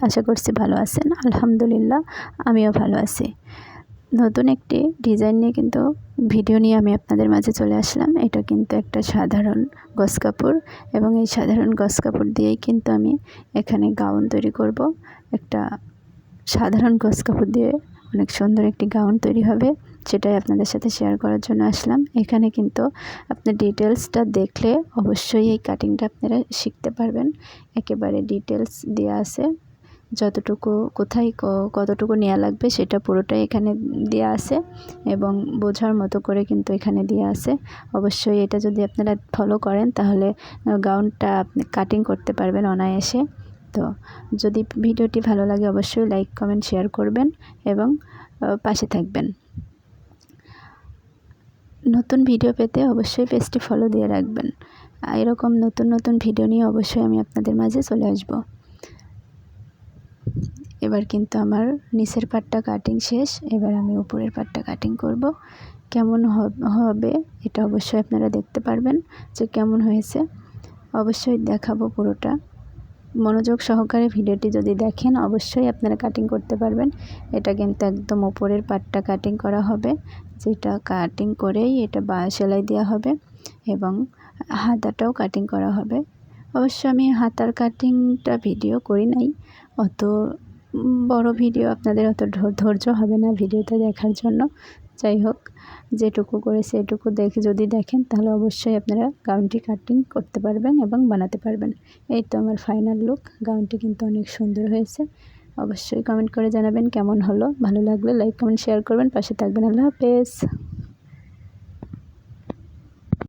আশা করছি ভালো আছেন। আলহামদুলিল্লাহ আমিও ভালো আছি। নতুন একটি ডিজাইন নিয়ে কিন্তু ভিডিও নিয়ে আমি আপনাদের মাঝে চলে আসলাম। এটা কিন্তু একটা সাধারণ গজ কাপড় এবং এই সাধারণ গজ কাপড় দিয়েই কিন্তু আমি এখানে গাউন তৈরি করব। একটা সাধারণ গজ কাপড় দিয়ে অনেক সুন্দর একটি গাউন তৈরি হবে, সেটাই আপনাদের সাথে শেয়ার করার জন্য আসলাম। এখানে কিন্তু আপনি ডিটেলসটা দেখলে অবশ্যই এই কাটিংটা আপনারা শিখতে পারবেন। একেবারে ডিটেলস দেওয়া আছে, যতটুকু কোথায় কতটুকু নেওয়া লাগবে সেটা পুরোটাই এখানে দেওয়া আছে এবং বোঝার মতো করে কিন্তু এখানে দেওয়া আছে। অবশ্যই এটা যদি আপনারা ফলো করেন তাহলে গাউনটা আপনি কাটিং করতে পারবেন অনায়াসে। তো যদি ভিডিওটি ভালো লাগে অবশ্যই লাইক কমেন্ট শেয়ার করবেন এবং পাশে থাকবেন। নতুন ভিডিও পেতে অবশ্যই পেজটি ফলো দিয়ে রাখবেন। এরকম নতুন নতুন ভিডিও নিয়ে অবশ্যই আমি আপনাদের মাঝে চলে আসব। এবার কিন্তু আমার নিচের পাটটা কাটিং শেষ, এবার আমি উপরের পাটটা কাটিং করব। কেমন হবে এটা অবশ্যই আপনারা দেখতে পারবেন যে কেমন হয়েছে। অবশ্যই দেখাবো পুরোটা, মনোযোগ সহকারে ভিডিওটি যদি দেখেন অবশ্যই আপনারা কাটিং করতে পারবেন। এটা কিন্তু একদম উপরের পাটটা কাটিং করা হবে, যেটা কাটিং করেই এটা সেলাই দেওয়া হবে এবং হাতাটাও কাটিং করা হবে। অবশ্য আমি হাতার কাটিংটা ভিডিও করি নাই, অত বড় ভিডিও আপনাদের অত ধৈর্য হবে না ভিডিওটা দেখার জন্য। যাই হোক, যেটুকু করেছে এটুকু যদি দেখেন তাহলে অবশ্যই আপনারা গাউনটি কাটিং করতে পারবেন এবং বানাতে পারবেন। এই তো আমার ফাইনাল লুক। গাউনটি কিন্তু অনেক সুন্দর হয়েছে। অবশ্যই কমেন্ট করে জানাবেন কেমন হলো। ভালো লাগলে লাইক কমেন্ট শেয়ার করবেন, পাশে থাকবেন। আল্লাহ হাফেজ।